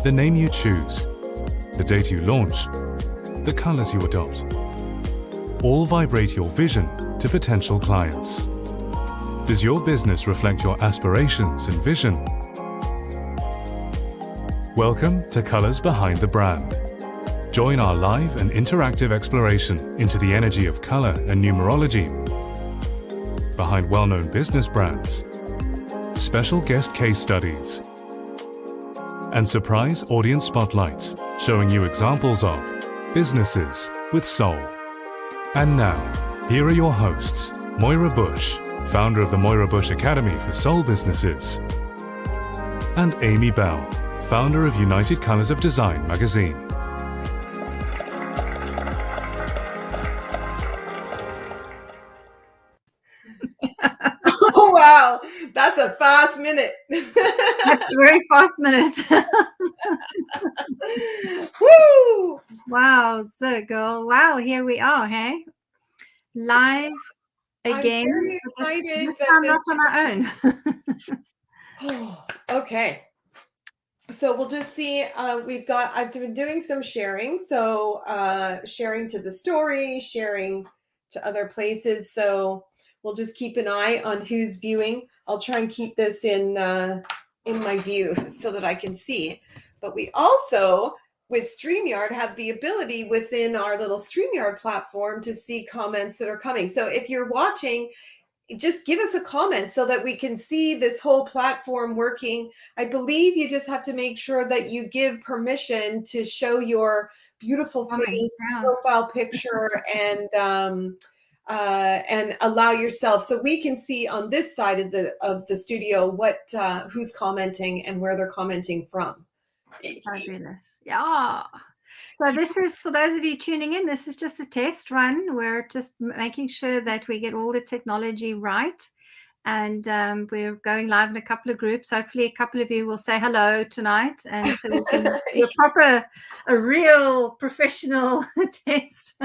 the name you choose, the date you launch, the colors you adopt, all vibrate your vision to potential clients. Does your business reflect your aspirations and vision? Welcome to Colors Behind the Brand. Join our live and interactive exploration into the energy of color and numerology behind well-known business brands, special guest case studies, and surprise audience spotlights showing you examples of businesses with soul. And now, here are your hosts, Moira Bush, founder of the Moira Bush Academy for Soul Businesses, and Amy Bell, founder of United Colors of Design magazine. Oh, wow. That's a fast minute. That's a very fast minute. Woo! Wow, so girl. Wow, here we are, hey? Live again. I'm very excited. This time not on our own. Oh, okay. So we'll just see. I've been doing some sharing. So sharing to the story, sharing to other places. So we'll just keep an eye on who's viewing. I'll try and keep this in my view so that I can see. But we also, with StreamYard, have the ability within our little StreamYard platform to see comments that are coming. So if you're watching, just give us a comment so that we can see this whole platform working. I believe you just have to make sure that you give permission to show your beautiful face, profile picture, and allow yourself, so we can see on this side of the studio what who's commenting and where they're commenting from. Fabulous. Yeah. So this is, for those of you tuning in, this is just a test run. We're just making sure that we get all the technology right. And we're going live in a couple of groups. Hopefully a couple of you will say hello tonight. And so we can do a real professional test.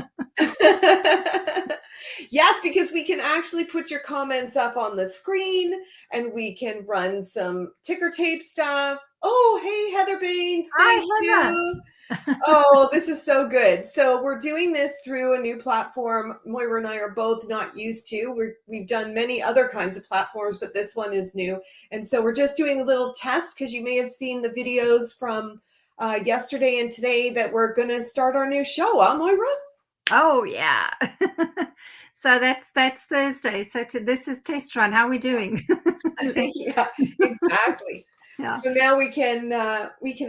Yes, because we can actually put your comments up on the screen and we can run some ticker tape stuff. Oh, hey, Heather Bain. Thank you. Oh, this is so good. So we're doing this through a new platform Moira and I are both not used to. We've done many other kinds of platforms, but this one is new. And so we're just doing a little test because you may have seen the videos from yesterday and today that we're going to start our new show, Moira? Oh, yeah. So that's Thursday. So this is test run. How are we doing? Yeah, exactly. Yeah. So now we can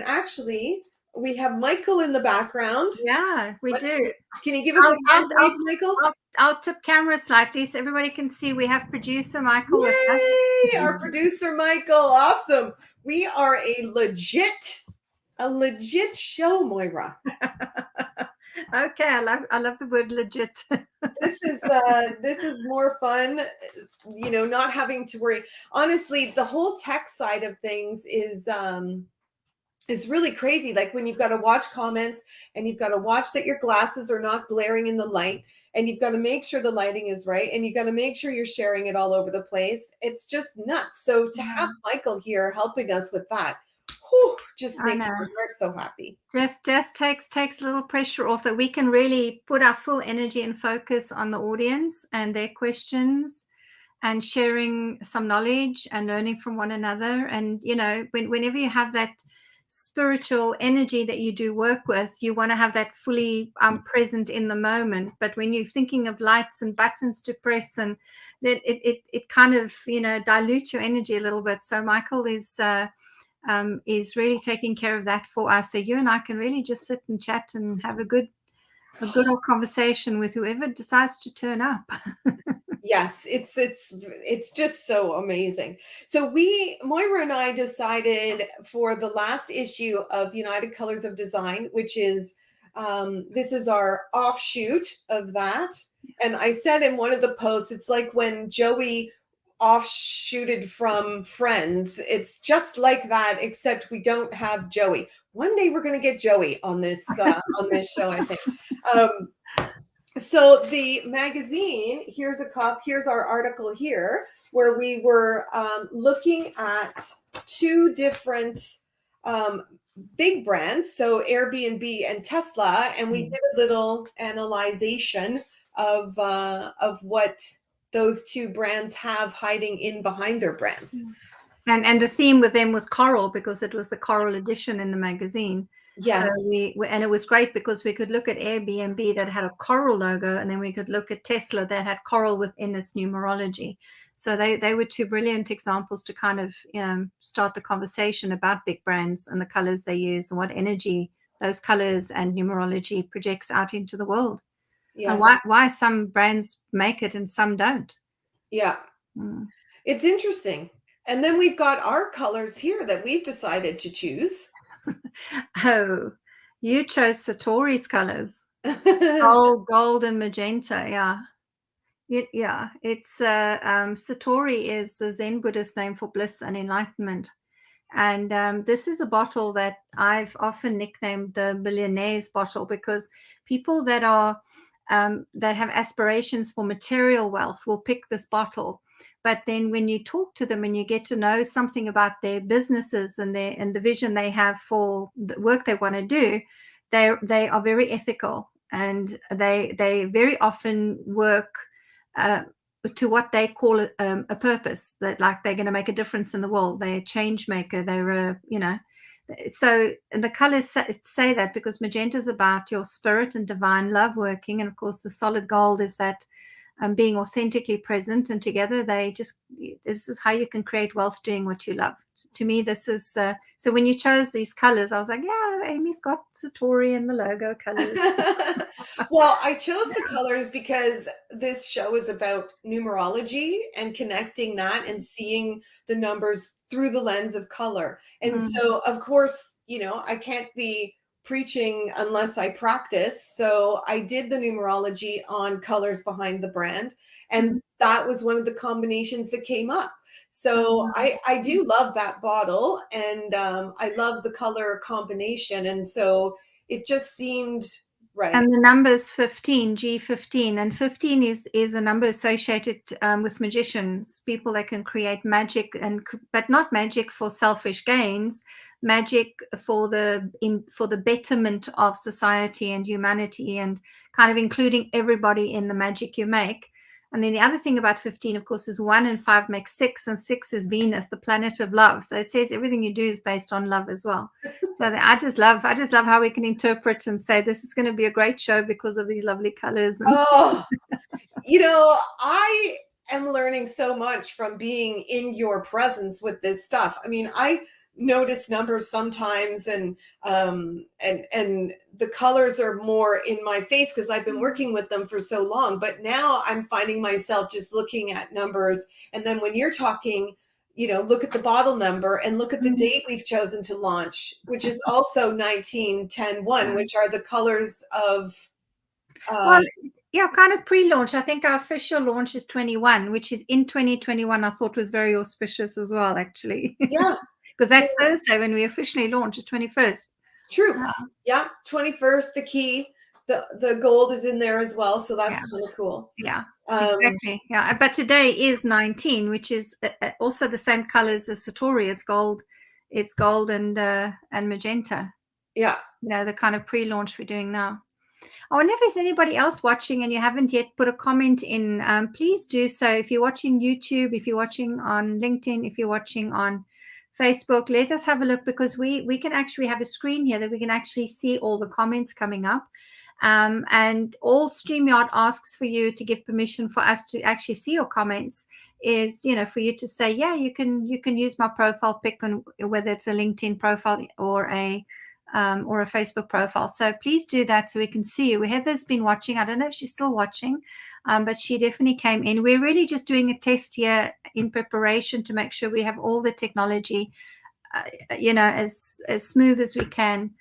actually, we have Michael in the background. Yeah, we do. Can you give us a hand, Michael? I'll tip camera slightly so everybody can see. We have producer Michael with us. Yay! Our producer Michael. Awesome. We are a legit show, Moira. Okay, I love the word legit. This is more fun, not having to worry. Honestly, the whole tech side of things is really crazy. Like when you've got to watch comments and you've got to watch that your glasses are not glaring in the light, and you've got to make sure the lighting is right, and you've got to make sure you're sharing it all over the place. It's just nuts. So to have Michael here helping us with that, just makes my heart so happy. Just takes a little pressure off, that we can really put our full energy and focus on the audience and their questions and sharing some knowledge and learning from one another. And, whenever you have that spiritual energy that you do work with, you want to have that fully present in the moment. But when you're thinking of lights and buttons to press, and that it kind of, dilutes your energy a little bit. So Michael is really taking care of that for us. So you and I can really just sit and chat and have a good old conversation with whoever decides to turn up. Yes, it's just so amazing. So Moira and I decided for the last issue of United Colors of Design, which is this is our offshoot of that. And I said in one of the posts, it's like when Joey offshooted from Friends. It's just like that, except we don't have Joey. One day we're going to get Joey on this show, I think. So the magazine, here's our article here, where we were looking at two different big brands, so Airbnb and Tesla, and we did a little analyzation of what those two brands have hiding in behind their brands. And the theme with them was coral, because it was the coral edition in the magazine. Yes. So and it was great because we could look at Airbnb that had a coral logo, and then we could look at Tesla that had coral within its numerology. So they were two brilliant examples to kind of start the conversation about big brands and the colors they use and what energy those colors and numerology projects out into the world. Yes. And why some brands make it and some don't. Yeah. It's interesting. And then we've got our colors here that we've decided to choose. Oh, you chose Satori's colors. Gold and magenta. Yeah. It's Satori is the Zen Buddhist name for bliss and enlightenment. And this is a bottle that I've often nicknamed the billionaire's bottle, because people that are that have aspirations for material wealth will pick this bottle. But then when you talk to them and you get to know something about their businesses and the vision they have for the work they want to do, they are very ethical, and they very often work to what they call a purpose, that like they're going to make a difference in the world. They're a change maker. They're so the colors say that, because magenta is about your spirit and divine love working, and of course the solid gold is that being authentically present, and together this is how you can create wealth doing what you love. To me, this is so when you chose these colors, I was like, yeah, Amy's got Satori and the logo colors. Well, I chose the colors because this show is about numerology and connecting that and seeing the numbers through the lens of color. And so, of course, I can't be preaching unless I practice. So I did the numerology on colors behind the brand, and that was one of the combinations that came up. So I do love that bottle, and I love the color combination, and so it just seemed right. And the number's 15, G15, and 15 is a number associated with magicians, people that can create magic, but not magic for selfish gains, magic for the betterment of society and humanity, and kind of including everybody in the magic you make. And then the other thing about 15, of course, is 1 and 5 make 6, and 6 is Venus, the planet of love. So it says everything you do is based on love as well. So I just love how we can interpret and say this is going to be a great show because of these lovely colors. Oh, I am learning so much from being in your presence with this stuff. I mean, I notice numbers sometimes, and the colors are more in my face because I've been working with them for so long. But now I'm finding myself just looking at numbers, and then when you're talking, look at the bottle number and look at the date we've chosen to launch, which is also 19-10-1, which are the colors of kind of pre-launch. I think our official launch is 21, which is in 2021. I thought was very auspicious as well, actually. Yeah. Because that's Thursday when we officially launch, is 21st. True. Yeah. 21st, the key. The gold is in there as well. So that's kind of cool. Yeah, exactly. Yeah. But today is 19, which is also the same colors as Satori. It's gold and magenta. Yeah. The kind of pre-launch we're doing now. I wonder if there's anybody else watching and you haven't yet put a comment in. Please do so. If you're watching YouTube, if you're watching on LinkedIn, if you're watching on Facebook, let us have a look, because we can actually have a screen here that we can actually see all the comments coming up. And all StreamYard asks for you to give permission for us to actually see your comments is, for you to say, yeah, you can use my profile pic, on whether it's a LinkedIn profile or a Facebook profile. So please do that so we can see you. Heather's been watching. I don't know if she's still watching, but she definitely came in. We're really just doing a test here in preparation to make sure we have all the technology, as smooth as we can.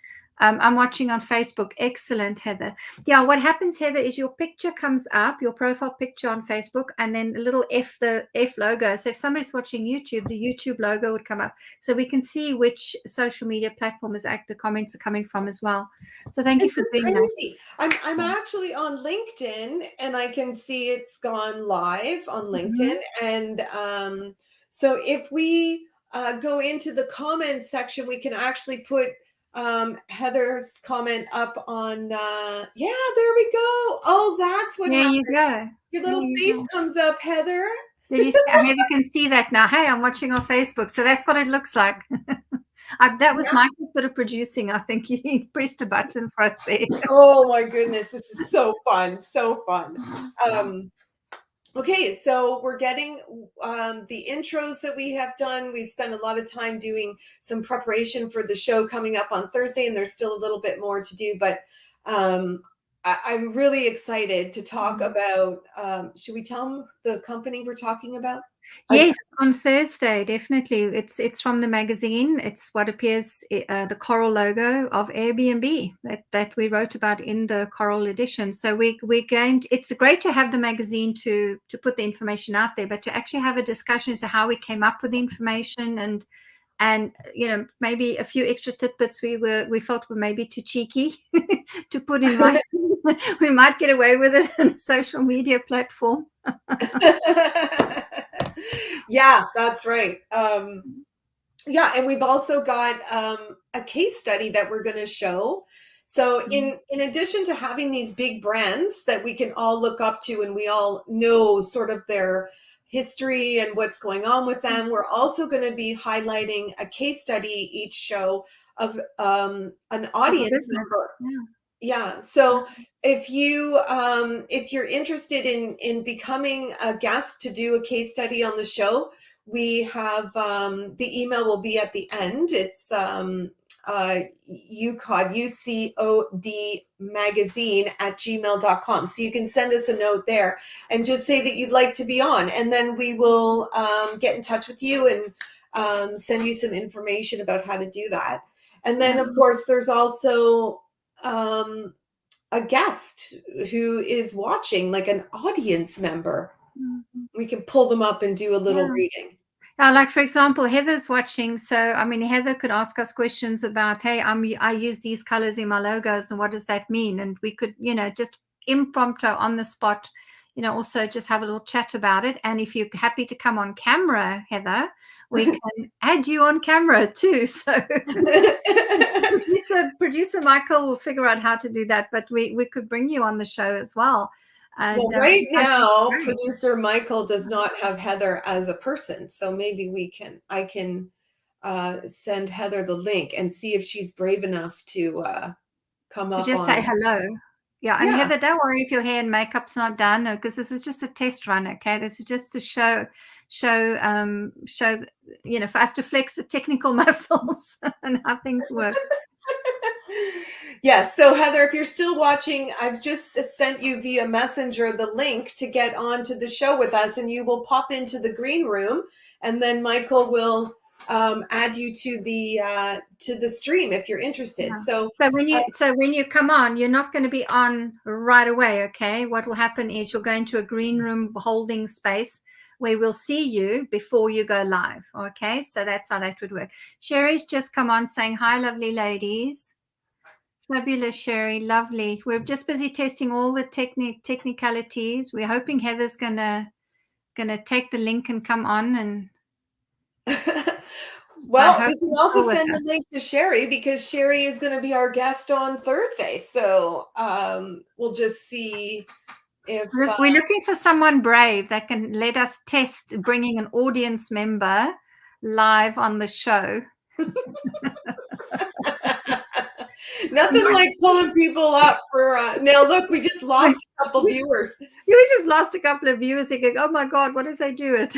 I'm watching on Facebook. Excellent, Heather. Yeah, what happens, Heather, is your picture comes up, your profile picture on Facebook, and then a little the F logo. So if somebody's watching YouTube, the YouTube logo would come up. So we can see which social media platform the comments are coming from as well. So thank you for doing that. I'm actually on LinkedIn, and I can see it's gone live on LinkedIn. And so if we go into the comments section, we can actually put Heather's comment up on, yeah, there we go. Oh, that's what There you happens. go. Your There little you face go. comes up, Heather. Did you see? Heather can see that now. Hey, I'm watching on Facebook. So that's what it looks like. That was Yeah. Michael's bit of producing. I think he pressed a button for us there. Oh my goodness, this is so fun. So fun. Okay, so we're getting the intros that we have done. We've spent a lot of time doing some preparation for the show coming up on Thursday, and there's still a little bit more to do, but I'm really excited to talk about, should we tell them the company we're talking about? Yes, on Thursday, definitely. It's from the magazine. It's what appears the coral logo of Airbnb that we wrote about in the coral edition. So we're going to, it's great to have the magazine to put the information out there, but to actually have a discussion as to how we came up with the information and maybe a few extra tidbits we felt were maybe too cheeky to put in writing. We might get away with it on a social media platform. Yeah, that's right. Yeah, and we've also got a case study that we're going to show. So in addition to having these big brands that we can all look up to and we all know sort of their history and what's going on with them, we're also going to be highlighting a case study each show of an audience member. Yeah. So if you're interested in becoming a guest to do a case study on the show, we have the email will be at the end. It's UCOD magazine at gmail.com. So you can send us a note there and just say that you'd like to be on, and then we will get in touch with you and send you some information about how to do that. And then of course there's also a guest who is watching, like an audience member. We can pull them up and do a little reading. Like for example, Heather's watching. So I mean, Heather could ask us questions about, hey, I use these colors in my logos, and what does that mean? And we could, just impromptu on the spot, also just have a little chat about it. And if you're happy to come on camera, Heather, we can add you on camera too. So producer Michael will figure out how to do that, but we could bring you on the show as well. And, well, right now, producer Michael does not have Heather as a person, so maybe I can send Heather the link and see if she's brave enough to come up. Just say hello. Yeah, and Heather, don't worry if your hair and makeup's not done, because this is just a test run. Okay, this is just to show, for us to flex the technical muscles and how things work. Yes. So Heather, if you're still watching, I've just sent you via Messenger the link to get onto the show with us, and you will pop into the green room, and then Michael will add you to the stream if you're interested. Yeah. So when you come on, you're not going to be on right away. Okay. What will happen is you'll go into a green room holding space where we'll see you before you go live. Okay. So that's how that would work. Sherry's just come on saying, hi, lovely ladies. Fabulous, Sherry. Lovely. We're just busy testing all the technicalities. We're hoping Heather's gonna take the link and come on. And well, you can also send the link to Sherry, because Sherry is going to be our guest on Thursday. So we'll just see if we're looking for someone brave that can let us test bringing an audience member live on the show. Nothing like pulling people up for now. Look, we just lost a couple viewers. You just lost a couple of viewers thinking, oh my God, what if they do it?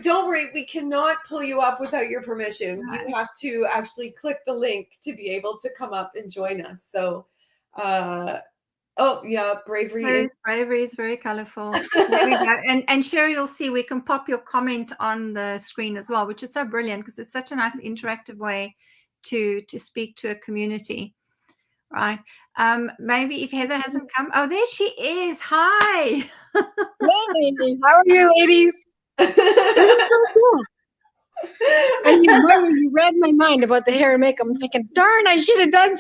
Don't worry, we cannot pull you up without your permission. Right. You have to actually click the link to be able to come up and join us. So oh yeah, bravery is very colorful. There we go. And Sherry, you'll see we can pop your comment on the screen as well, which is so brilliant because it's such a nice interactive way to speak to a community. Right. Maybe if Heather hasn't come. Oh, there she is. Hi. Hey, how are you, ladies? This is so cool. And you read my mind about the hair and makeup. I'm thinking, darn, I should have done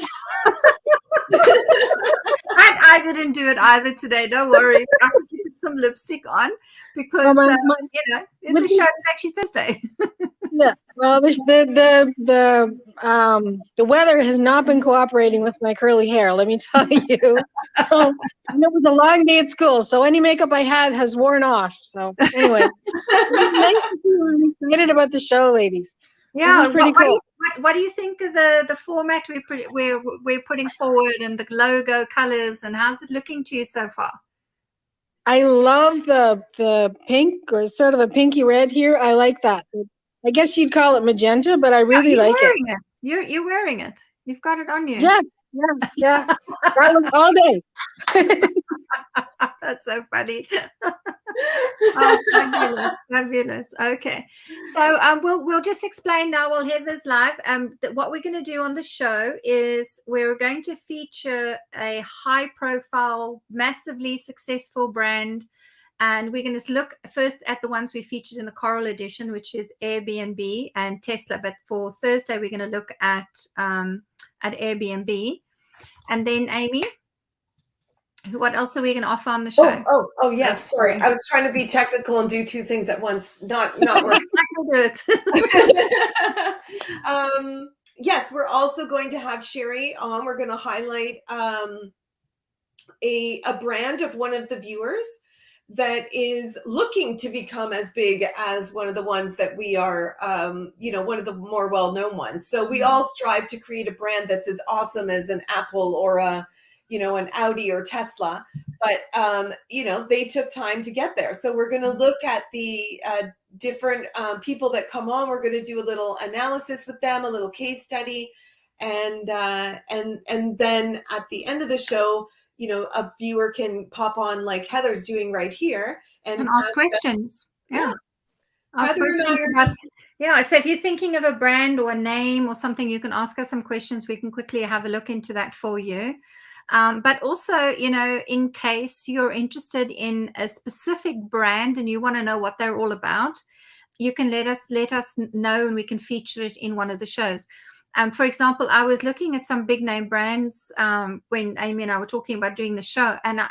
I didn't do it either today. Don't worry. I have to put some lipstick on because, the show is actually Thursday. Yeah. Well, the weather has not been cooperating with my curly hair, let me tell you. So, and it was a long day at school, so any makeup I had has worn off. So anyway, nice to see you. I'm excited about the show, ladies. Yeah. This is pretty cool. What do you think of the format we're putting forward and the logo colors, and how's it looking to you so far? I love the pink, or sort of a pinky red here. I like that. I guess you'd call it magenta, but I really You're like it. wearing it. You're wearing it. You've got it on you. Yes, yeah. That was all day. That's so funny. Oh, fabulous. Okay, so we'll just explain now while Heather's live. What we're going to do on the show is we're going to feature a high-profile, massively successful brand, and we're going to look first at the ones we featured in the Coral edition, which is Airbnb and Tesla. But for Thursday, we're going to look at Airbnb, and then Amy, what else are we going to offer on the show? Oh, yes. Sorry, I was trying to be technical and do two things at once. Not working. I can do it. Yes, we're also going to have Sherry on. We're going to highlight a brand of one of the viewers that is looking to become as big as one of the ones that we are, one of the more well-known ones. So we all strive to create a brand that's as awesome as an Apple or an Audi or Tesla, but they took time to get there. So we're going to look at the different people that come on. We're going to do a little analysis with them, a little case study, and then at the end of the show, a viewer can pop on like Heather's doing right here and ask questions. Yeah. Ask Heather questions and I are yeah. So if you're thinking of a brand or a name or something, you can ask us some questions. We can quickly have a look into that for you. But also, in case you're interested in a specific brand and you want to know what they're all about, you can let us know and we can feature it in one of the shows. For example, I was looking at some big name brands when Amy and I were talking about doing the show, and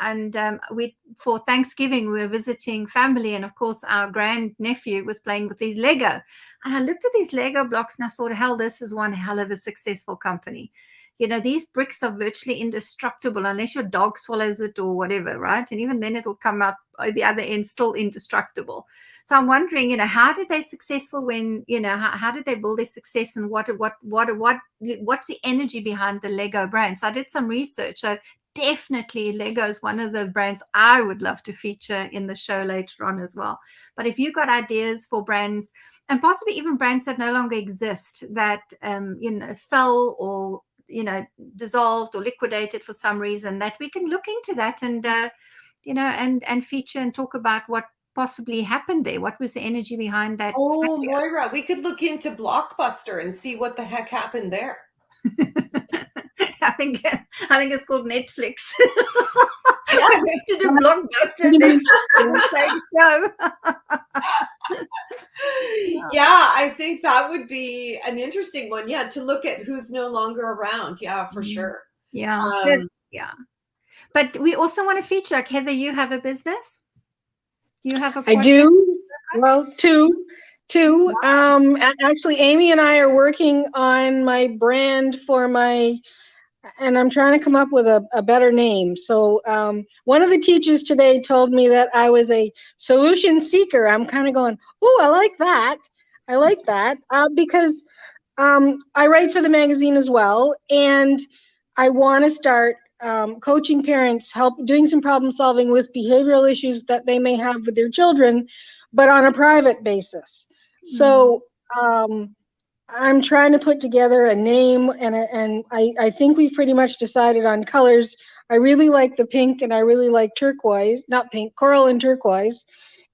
we for Thanksgiving we were visiting family, and of course our grand nephew was playing with these Lego, and I looked at these Lego blocks and I thought, hell, this is one hell of a successful company. These bricks are virtually indestructible unless your dog swallows it or whatever, right? And even then it'll come out the other end still indestructible. So I'm wondering, how did they successful when, how did they build their success, and what's the energy behind the Lego brand? So I did some research. So definitely Lego is one of the brands I would love to feature in the show later on as well. But if you've got ideas for brands, and possibly even brands that no longer exist, that fell or dissolved or liquidated for some reason, that we can look into that and and feature and talk about what possibly happened there. What was the energy behind that? Oh, Moira, we could look into Blockbuster and see what the heck happened there. I think it's called Netflix. Yes. To do Blockbuster Netflix show. Yeah, I think that would be an interesting one. Yeah, to look at who's no longer around. Yeah, for sure. Yeah. Yeah. But we also want to feature, like, Heather, you have a business? You have a project? I do. Well, two. Wow. Actually, Amy and I are working on my brand and I'm trying to come up with a better name. So one of the teachers today told me that I was a solution seeker. I'm kind of going, oh, I like that. Because I write for the magazine as well, and I want to start coaching parents, doing some problem solving with behavioral issues that they may have with their children, but on a private basis. So I'm trying to put together a name, and I think we've pretty much decided on colors. I really like the pink, and I really like turquoise, not pink, coral and turquoise.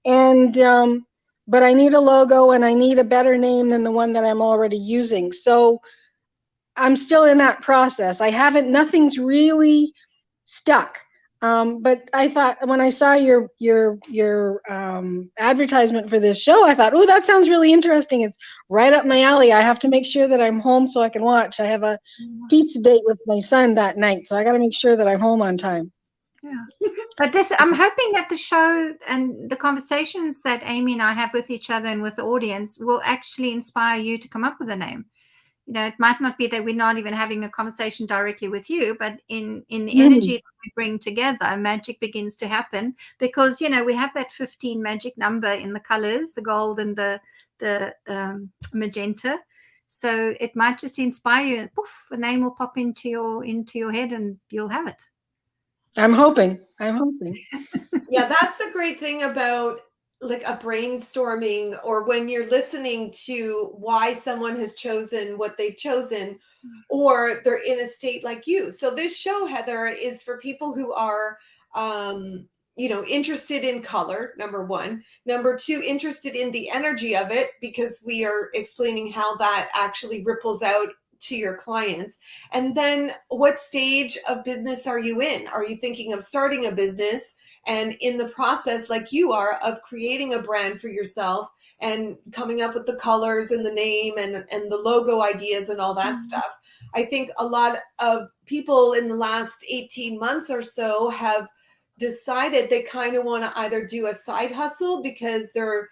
And but I need a logo, and I need a better name than the one that I'm already using. So I'm still in that process. Nothing's really stuck. But I thought, when I saw your advertisement for this show, I thought, oh, that sounds really interesting. It's right up my alley. I have to make sure that I'm home so I can watch. I have a pizza date with my son that night, so I got to make sure that I'm home on time. Yeah. But this, I'm hoping that the show and the conversations that Amy and I have with each other and with the audience will actually inspire you to come up with a name. You know, it might not be that we're not even having a conversation directly with you, but in the energy that we bring together, magic begins to happen, because, you know, we have that 15 magic number in the colors, the gold and the magenta. So it might just inspire you, and poof, a name will pop into your head and you'll have it. I'm hoping. Yeah, that's the great thing about like a brainstorming, or when you're listening to why someone has chosen what they've chosen, or they're in a state like you. So this show, Heather, is for people who are you know, interested in color, number one. Number two, interested in the energy of it, because we are explaining how that actually ripples out to your clients. And then what stage of business are you in? Are you thinking of starting a business and in the process, like you are, of creating a brand for yourself and coming up with the colors and the name and the logo ideas and all that stuff? I think a lot of people in the last 18 months or so have decided they kind of want to either do a side hustle because they're,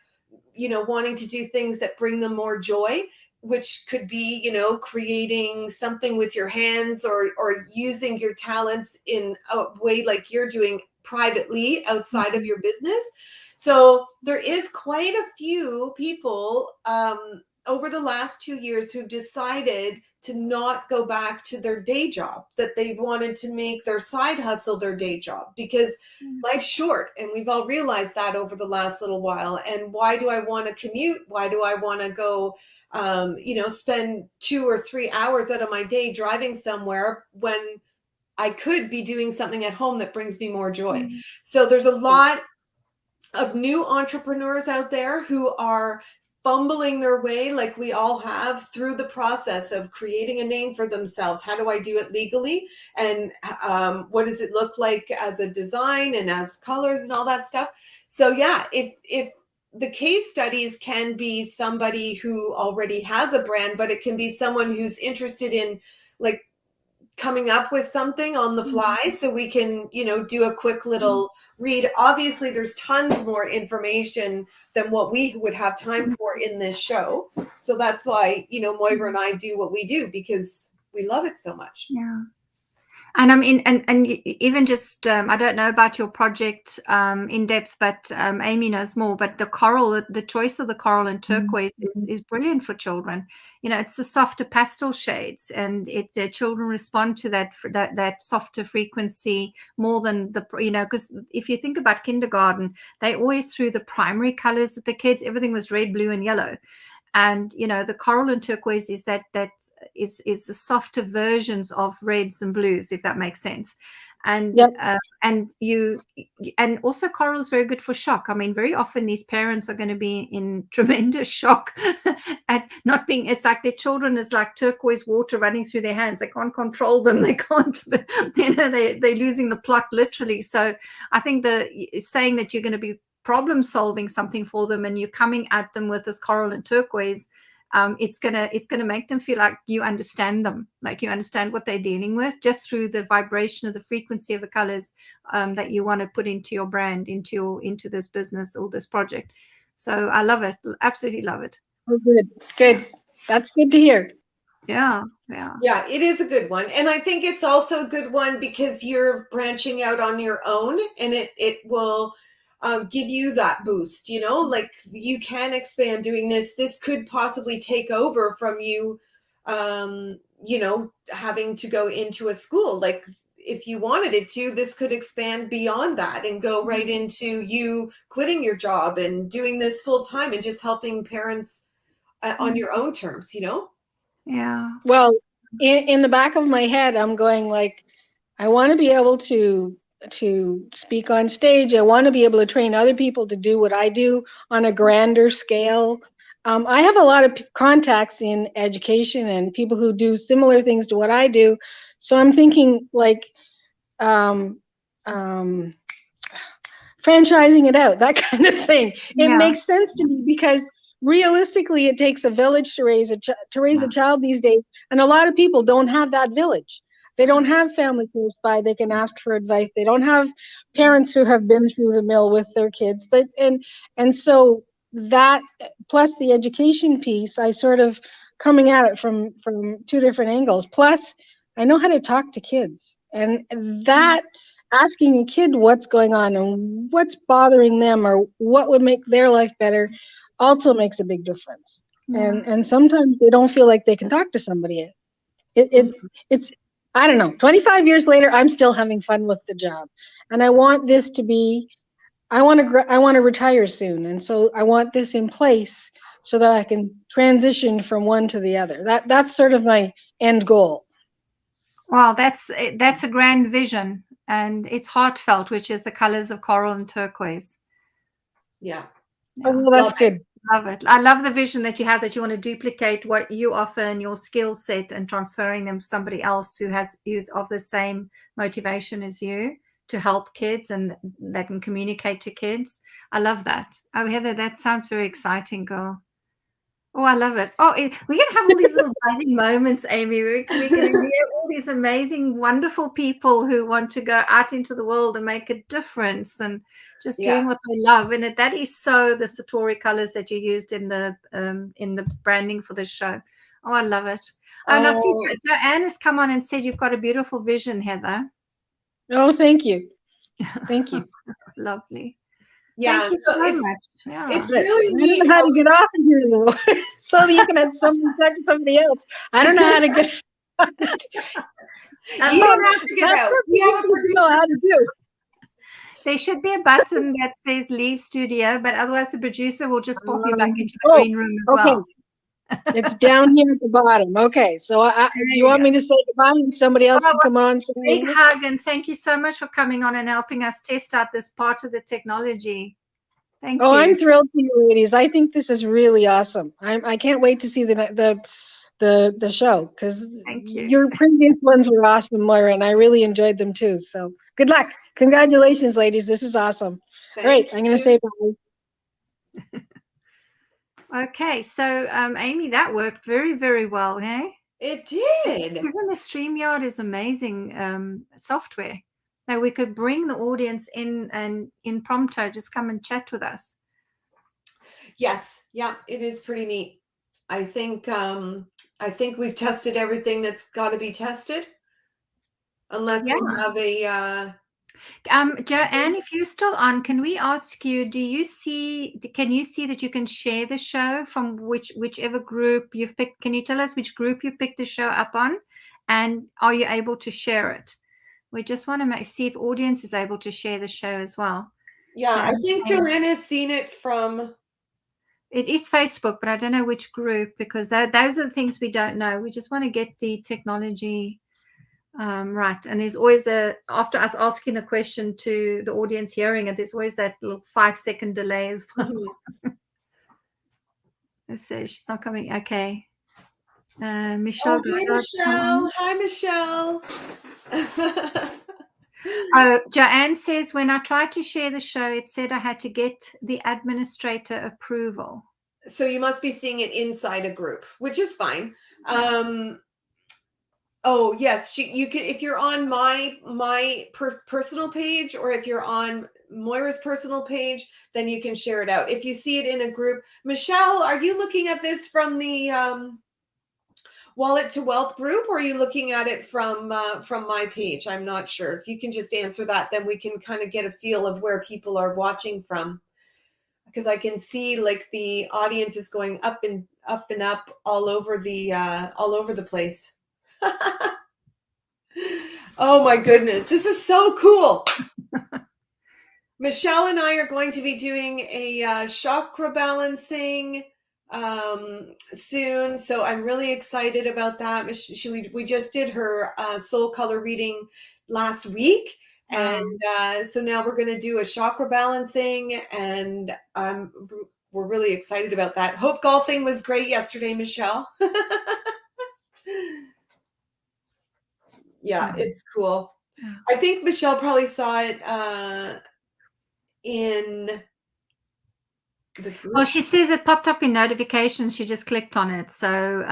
you know, wanting to do things that bring them more joy, which could be, you know, creating something with your hands, or using your talents in a way like you're doing privately outside of your business. So there is quite a few people over the last 2 years who decided to not go back to their day job, that they wanted to make their side hustle their day job, because life's short, and we've all realized that over the last little while. And why do I want to commute? Why do I want to go you know, spend 2 or 3 hours out of my day driving somewhere when I could be doing something at home that brings me more joy? So there's a lot of new entrepreneurs out there who are fumbling their way, like we all have, through the process of creating a name for themselves. How do I do it legally? And what does it look like as a design and as colors and all that stuff? So yeah, if the case studies can be somebody who already has a brand, but it can be someone who's interested in like coming up with something on the fly. So we can, you know, do a quick little read. Obviously, there's tons more information than what we would have time for in this show. So that's why, you know, Moira and I do what we do, because we love it so much. Yeah. And I mean, and even just, I don't know about your project in depth, but Amy knows more. But the coral, the choice of the coral and turquoise is brilliant for children. You know, it's the softer pastel shades, and children respond to that softer frequency more than the, you know, because if you think about kindergarten, they always threw the primary colors at the kids. Everything was red, blue, and yellow. And, you know, the coral and turquoise is that is the softer versions of reds and blues, if that makes sense. And and also coral is very good for shock. I mean, very often these parents are going to be in tremendous shock at not being, it's like their children is like turquoise water running through their hands. They can't control them. They can't, you know, they're losing the plot literally. So I think saying that you're going to be problem solving something for them and you're coming at them with this coral and turquoise, it's gonna make them feel like you understand them, like you understand what they're dealing with, just through the vibration of the frequency of the colors that you want to put into your brand, into this business or this project. So I love it, absolutely love it. Oh, good. That's good to hear. Yeah, it is a good one. And I think it's also a good one because you're branching out on your own, and it will give you that boost, you know, like you can expand doing this. This could possibly take over from you, you know, having to go into a school. Like if you wanted it to, this could expand beyond that and go right into you quitting your job and doing this full time and just helping parents on your own terms, you know? Yeah. Well, in the back of my head, I'm going like, I want to be able to speak on stage. I want to be able to train other people to do what I do on a grander scale. I have a lot of contacts in education and people who do similar things to what I do. So I'm thinking like franchising it out, that kind of thing. It makes sense to me because realistically, it takes a village to raise a child these days, and a lot of people don't have that village. They don't have family close by they can ask for advice. They don't have parents who have been through the mill with their kids. And so that plus the education piece, I sort of coming at it from two different angles. Plus, I know how to talk to kids, and that asking a kid what's going on and what's bothering them or what would make their life better also makes a big difference. Yeah. And sometimes they don't feel like they can talk to somebody. It's I don't know. 25 years later, I'm still having fun with the job, and I want this to be. I want to retire soon, and so I want this in place so that I can transition from one to the other. That's sort of my end goal. Wow, that's a grand vision, and it's heartfelt, which is the colors of coral and turquoise. Yeah. Oh, well, that's Love good. Love it. I love the vision that you have, that you want to duplicate what you offer and your skill set and transferring them to somebody else who's of the same motivation as you to help kids and that can communicate to kids. I love that. Oh, Heather, that sounds very exciting, girl. Oh, I love it. Oh, we're going to have all these little buzzing moments, Amy. We're going to hear all these amazing, wonderful people who want to go out into the world and make a difference and just doing what they love. And that is so the Satori colors that you used in the branding for this show. Oh, I love it. And I see Joanne has come on and said you've got a beautiful vision, Heather. Oh, thank you. Thank you. Lovely. Yeah, Thank you so much. Yeah. It's really I neat. don't know how to get off of here though, so that you can have somebody talk to somebody else. I don't know how to get. You don't have to get out. We have a know how to do. There should be a button that says leave studio, but otherwise the producer will just pop you back into the green room as well. It's down here at the bottom. Okay, so do you want me to say goodbye and somebody else can come on? Big hug, and thank you so much for coming on and helping us test out this part of the technology. Thank you. Oh, I'm thrilled for you ladies. I think this is really awesome. I can't wait to see the show because your previous ones were awesome, Moira, and I really enjoyed them too. So good luck. Congratulations, ladies. This is awesome. Great. I'm going to say bye. Okay, so Amy, that worked very, very well, hey? It did. Isn't the StreamYard is amazing software that we could bring the audience in and in prompto just come and chat with us. Yes, yeah, it is pretty neat. I think we've tested everything that's got to be tested, unless we have a. Joanne, if you're still on, can we ask you? Can you see that you can share the show from whichever group you've picked? Can you tell us which group you picked the show up on, and are you able to share it? We just want to see if audience is able to share the show as well. Yeah, I think Joanne has seen it from. It is Facebook, but I don't know which group because those are the things we don't know. We just want to get the technology right. And there's always after us asking the question to the audience hearing it, there's always that little 5-second delay as well. So she's not coming. Okay. Michelle. Hi, Michelle. Joanne says, when I tried to share the show, it said I had to get the administrator approval. So you must be seeing it inside a group, which is fine. Oh yes, you can, if you're on my personal page, or if you're on Moira's personal page, then you can share it out. If you see it in a group, Michelle, are you looking at this from the Wallet to Wealth group, or are you looking at it from my page? I'm not sure. If you can just answer that, then we can kind of get a feel of where people are watching from, because I can see like the audience is going up and up and up all over the place. Oh my goodness, this is so cool. Michelle and I are going to be doing a chakra balancing soon, so I'm really excited about that. We just did her soul color reading last week, and so now we're going to do a chakra balancing, and we're really excited about that. Hope golfing was great yesterday, Michelle. Yeah, it's cool. I think Michelle probably saw it in the group? Well, she says it popped up in notifications. She just clicked on it. So,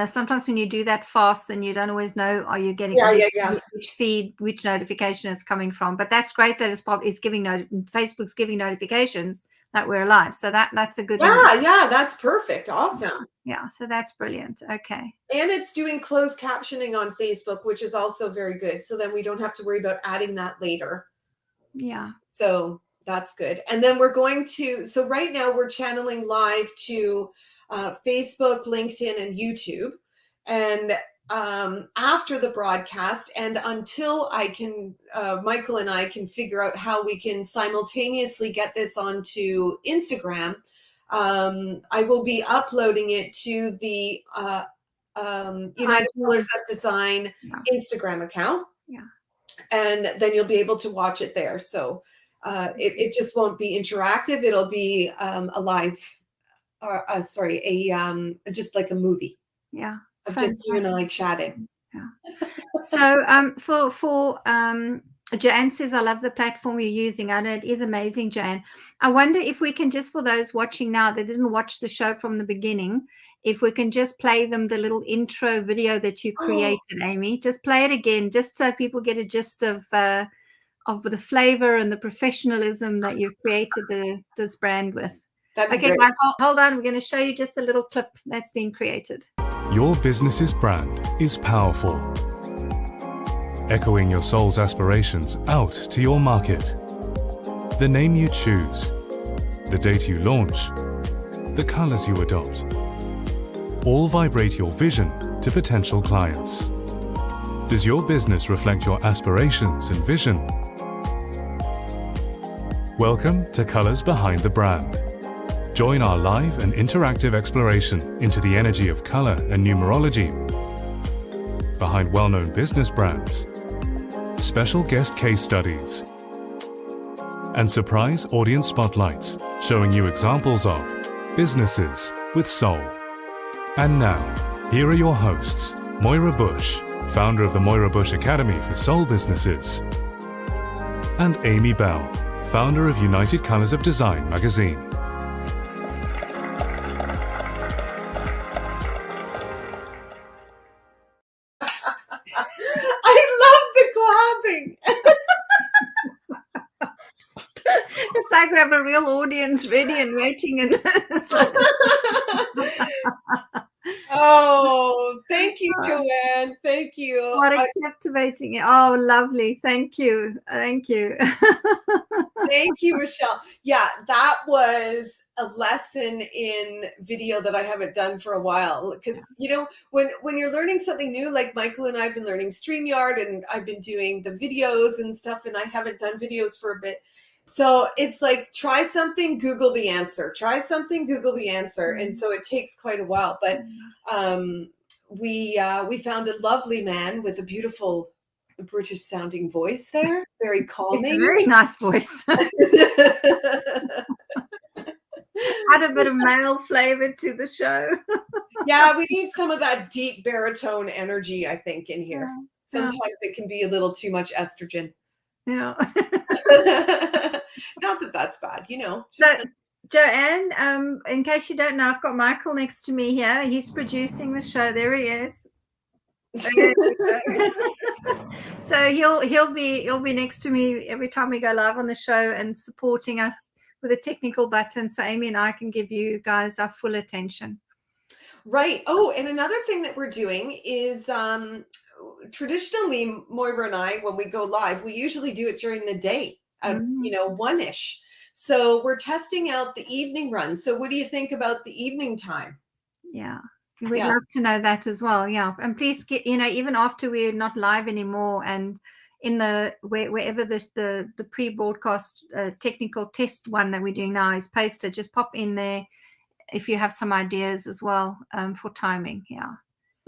sometimes when you do that fast, then you don't always know, are you getting Yeah. which feed, which notification it's coming from. But that's great that it's giving Facebook's giving notifications that we're live. So that's a good one. Yeah, that's perfect. Awesome. Yeah, so that's brilliant. Okay. And it's doing closed captioning on Facebook, which is also very good. So then we don't have to worry about adding that later. Yeah. So that's good. And then we're going to, so right now we're channeling live to Facebook, LinkedIn, and YouTube. And after the broadcast, and until I can, Michael and I can figure out how we can simultaneously get this onto Instagram, I will be uploading it to the United Colors of Design Instagram account. Yeah. And then you'll be able to watch it there. So it just won't be interactive. It'll be a live, just like a movie. Yeah. Of just you and I chatting. Yeah. So for Joanne says, I love the platform you're using. I know it is amazing, Joanne. I wonder if we can, just for those watching now that didn't watch the show from the beginning, if we can just play them the little intro video that you created, Amy. Just play it again, just so people get a gist of the flavor and the professionalism that you've created this brand with. Okay, great. Guys, hold on. We're going to show you just a little clip that's been created. Your business's brand is powerful, echoing your soul's aspirations out to your market. The name you choose, the date you launch, the colors you adopt, all vibrate your vision to potential clients. Does your business reflect your aspirations and vision? Welcome to Colors Behind the Brand. Join our live and interactive exploration into the energy of color and numerology behind well-known business brands, special guest case studies, and surprise audience spotlights showing you examples of businesses with soul. And now, here are your hosts, Moira Bush, founder of the Moira Bush Academy for Soul Businesses, and Amy Bell, founder of United Colors of Design magazine. It's like we have a real audience ready and waiting. And oh, thank you, Joanne. Thank you. What a captivating. Oh, lovely. Thank you. Thank you. Thank you, Michelle. Yeah, that was a lesson in video that I haven't done for a while. Because, when you're learning something new, like Michael and I have been learning StreamYard, and I've been doing the videos and stuff, and I haven't done videos for a bit. So it's like, try something, Google the answer. Try something, Google the answer. And so it takes quite a while. But we found a lovely man with a beautiful British sounding voice there. Very calming. It's a very nice voice. Add a bit of male flavor to the show. Yeah, we need some of that deep baritone energy, I think, in here. Yeah. Sometimes it can be a little too much estrogen. Yeah. Not that that's bad, So, Joanne, in case you don't know, I've got Michael next to me here. He's producing the show. There he is. So he'll be next to me every time we go live on the show and supporting us with a technical button, so Amy and I can give you guys our full attention. Right. Oh, and another thing that we're doing is traditionally, Moira and I, when we go live, we usually do it during the day at 1-ish. So we're testing out the evening run. So what do you think about the evening time? Yeah. We'd love to know that as well. Yeah. And please get, even after we're not live anymore, and in wherever the pre-broadcast technical test one that we're doing now is posted, just pop in there if you have some ideas as well for timing. Yeah.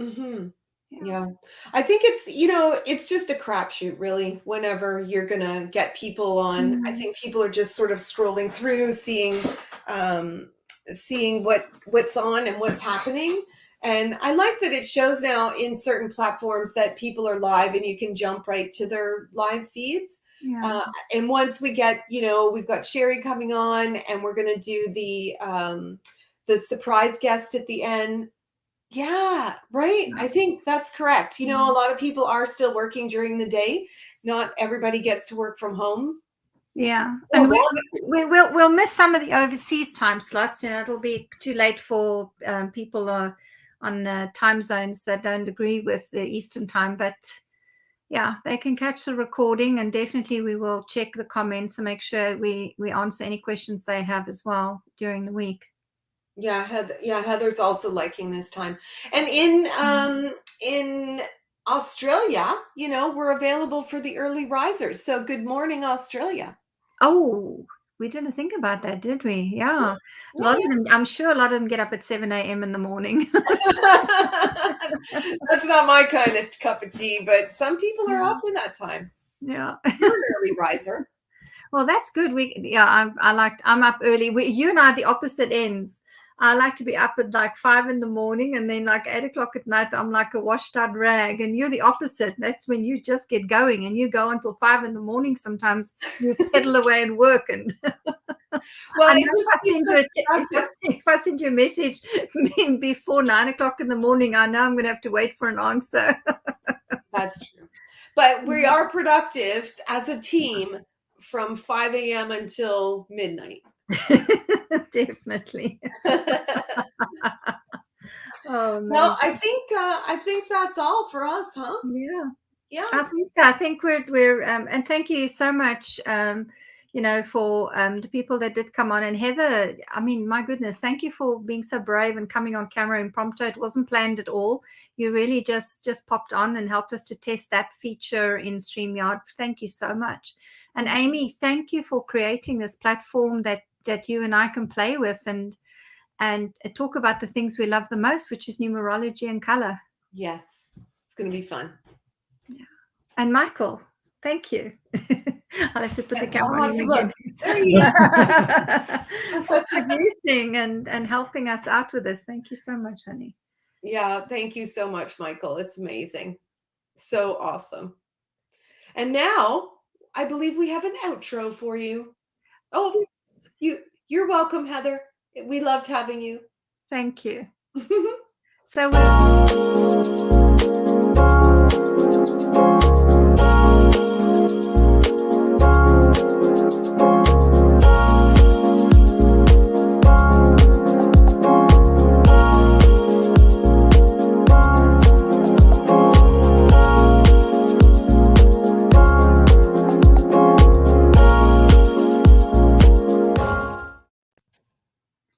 Mm-hmm. Yeah. I think it's just a crapshoot, really, whenever you're going to get people on. Mm-hmm. I think people are just sort of scrolling through, seeing what's on and what's happening. And I like that it shows now in certain platforms that people are live and you can jump right to their live feeds. Yeah. And once we get, we've got Sherry coming on, and we're going to do the surprise guest at the end. Yeah, right. I think that's correct. A lot of people are still working during the day. Not everybody gets to work from home. Yeah, Or and want we'll miss some of the overseas time slots. It'll be too late for people on time zones that don't agree with the Eastern time. But yeah, they can catch the recording, and definitely we will check the comments and make sure we answer any questions they have as well during the week. Yeah, Heather's also liking this time. And in Australia, we're available for the early risers. So good morning, Australia. Oh, we didn't think about that, did we? Yeah. A lot of them, I'm sure a lot of them get up at 7 a.m. in the morning. That's not my kind of cup of tea, but some people are up in that time. Yeah. You're an early riser. Well, that's good. I'm up early. You and I are the opposite ends. I like to be up at like 5 in the morning, and then like 8 o'clock at night, I'm like a washed out rag. And you're the opposite. That's when you just get going, and you go until 5 in the morning. Sometimes you pedal away and work. And well, if I send you a message before 9 o'clock in the morning, I know I'm going to have to wait for an answer. That's true. But we are productive as a team from 5 a.m. until midnight. Definitely. Oh, well, I think that's all for us, huh? Yeah, I think so. I think we're and thank you so much for the people that did come on. And Heather, I mean, my goodness, thank you for being so brave and coming on camera impromptu. It wasn't planned at all. You really just popped on and helped us to test that feature in StreamYard. Thank you so much. And Amy, thank you for creating this platform that you and I can play with and talk about the things we love the most, which is numerology and color. Yes, it's going to be fun. Yeah. And Michael, thank you. I'll have to put the camera on again. There you For producing and helping us out with this. Thank you so much, honey. Yeah, thank you so much, Michael. It's amazing. So awesome. And now I believe we have an outro for you. Oh, you're welcome, Heather. We loved having you. Thank you. So